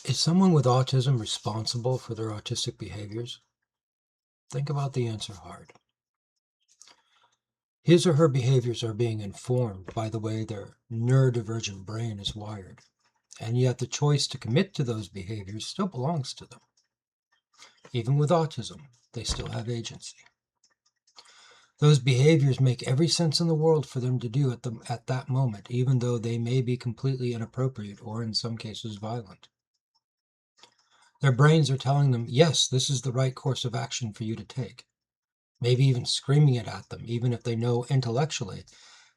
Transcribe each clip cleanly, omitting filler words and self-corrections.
Is someone with autism responsible for their autistic behaviors? Think about the answer hard. His or her behaviors are being informed by the way their neurodivergent brain is wired, and yet the choice to commit to those behaviors still belongs to them. Even with autism, they still have agency. Those behaviors make every sense in the world for them to do at that moment, even though they may be completely inappropriate or in some cases violent. Their brains are telling them, yes, this is the right course of action for you to take. Maybe even screaming it at them, even if they know intellectually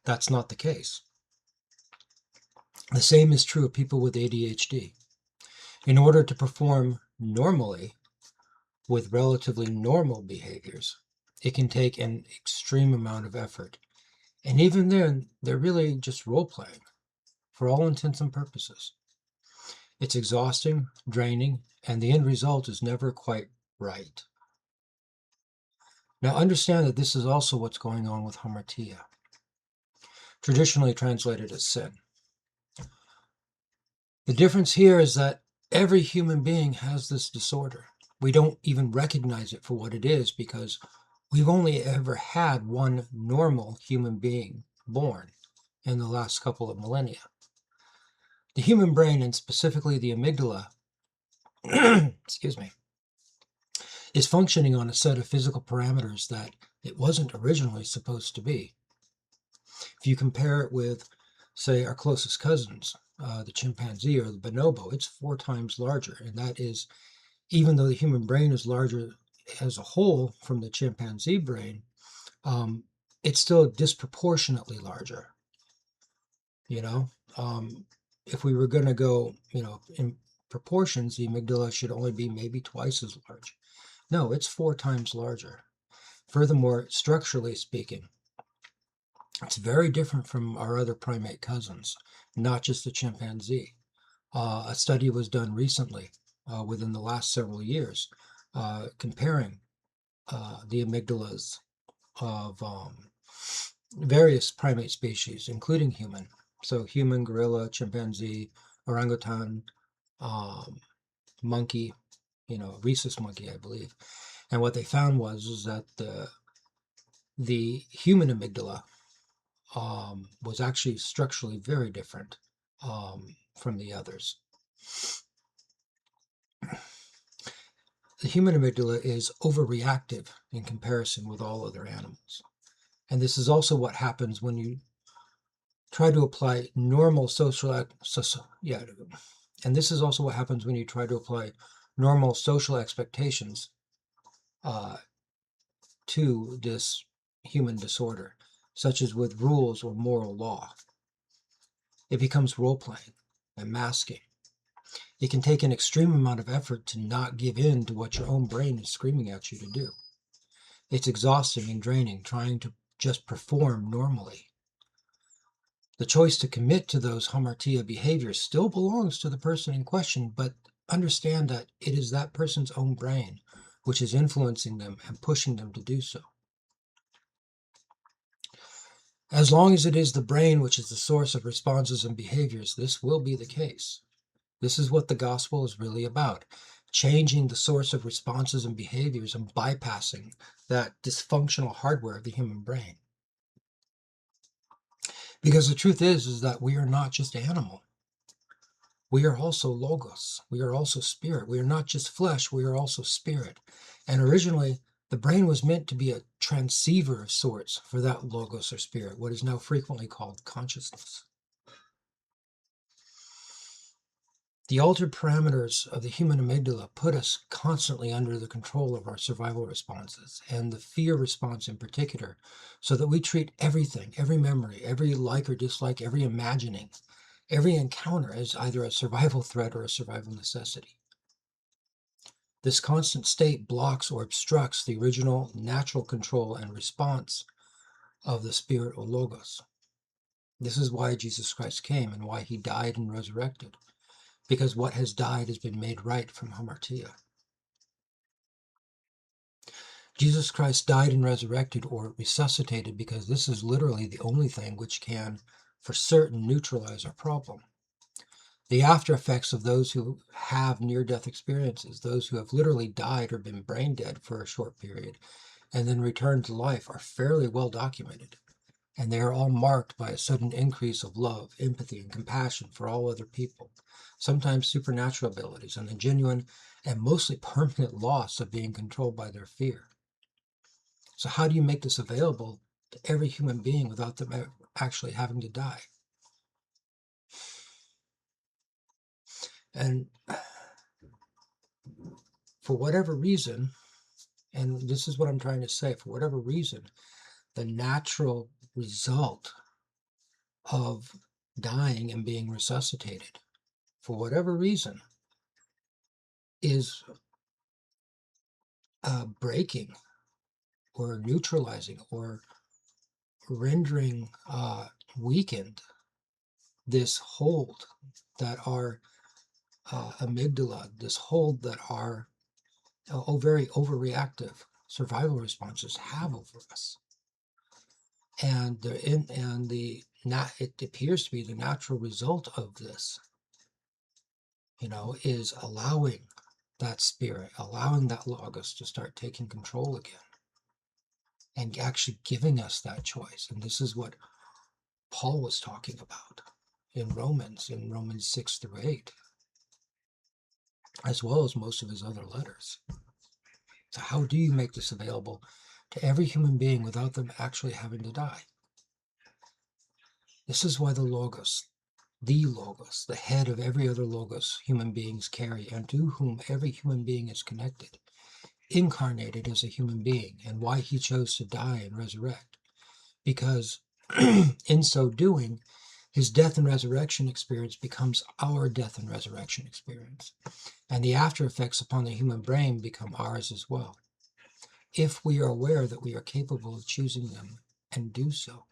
that's not the case. The same is true of people with ADHD. In order to perform normally with relatively normal behaviors, it can take an extreme amount of effort. And even then, they're really just role-playing for all intents and purposes. It's exhausting, draining, and the end result is never quite right. Now understand that this is also what's going on with hamartia, traditionally translated as sin. The difference here is that every human being has this disorder. We don't even recognize it for what it is because we've only ever had one normal human being born in the last couple of millennia. The human brain, and specifically the amygdala, excuse me, is functioning on a set of physical parameters that it wasn't originally supposed to be. If you compare it with, say, our closest cousins, the chimpanzee or the bonobo, it's 4 times larger. And that is, even though the human brain is larger as a whole from the chimpanzee brain, it's still disproportionately larger. You know, if we were going to go, in proportions, the amygdala should only be maybe twice as large. No, it's 4 times larger. Furthermore, structurally speaking, it's very different from our other primate cousins, not just the chimpanzee. A study was done recently, within the last several years, comparing the amygdalas of various primate species, including human. So human, gorilla, chimpanzee, orangutan, monkey, rhesus monkey, I believe. And what they found was that the human amygdala was actually structurally very different from the others. The human amygdala is overreactive in comparison with all other animals. And this is also what happens when you try to apply normal social expectations to this human disorder, such as with rules or moral law. It becomes role-playing and masking. It can take an extreme amount of effort to not give in to what your own brain is screaming at you to do. It's exhausting and draining trying to just perform normally. The choice to commit to those hamartia behaviors still belongs to the person in question, but understand that it is that person's own brain which is influencing them and pushing them to do so. As long as it is the brain which is the source of responses and behaviors, this will be the case. This is what the gospel is really about, changing the source of responses and behaviors and bypassing that dysfunctional hardware of the human brain. Because the truth is that we are not just animal. We are also logos. We are also spirit. We are not just flesh. We are also spirit. And originally, the brain was meant to be a transceiver of sorts for that logos or spirit, what is now frequently called consciousness. The altered parameters of the human amygdala put us constantly under the control of our survival responses, and the fear response in particular, so that we treat everything, every memory, every like or dislike, every imagining, every encounter as either a survival threat or a survival necessity. This constant state blocks or obstructs the original natural control and response of the spirit or logos. This is why Jesus Christ came and why he died and resurrected. Because what has died has been made right from hamartia. Jesus Christ died and resurrected or resuscitated because this is literally the only thing which can, for certain, neutralize our problem. The after effects of those who have near-death experiences, those who have literally died or been brain dead for a short period and then returned to life, are fairly well documented. And they are all marked by a sudden increase of love, empathy, and compassion for all other people, sometimes supernatural abilities, and the genuine and mostly permanent loss of being controlled by their fear. So how do you make this available to every human being without them actually having to die? And for whatever reason, and this is what I'm trying to say, for whatever reason, the natural result of dying and being resuscitated, for whatever reason, is breaking or neutralizing or rendering weakened this hold that our amygdala, this hold that our very overreactive survival responses have over us. And it appears to be the natural result of this, is allowing that spirit, allowing that logos to start taking control again and actually giving us that choice. And this is what Paul was talking about in Romans 6 through 8, as well as most of his other letters. So how do you make this available to every human being without them actually having to die? This is why the Logos, the head of every other Logos human beings carry and to whom every human being is connected, incarnated as a human being, and why he chose to die and resurrect. Because in so doing, his death and resurrection experience becomes our death and resurrection experience. And the after effects upon the human brain become ours as well, if we are aware that we are capable of choosing them and do so.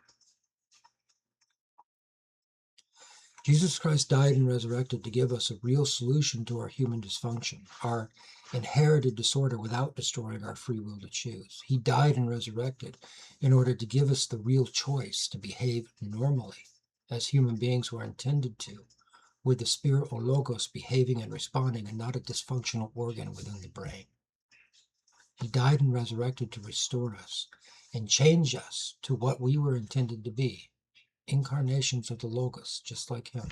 Jesus Christ died and resurrected to give us a real solution to our human dysfunction, our inherited disorder, without destroying our free will to choose. He died and resurrected in order to give us the real choice to behave normally, as human beings were intended to, with the spirit or logos behaving and responding and not a dysfunctional organ within the brain. He died and resurrected to restore us and change us to what we were intended to be, incarnations of the logos, just like him.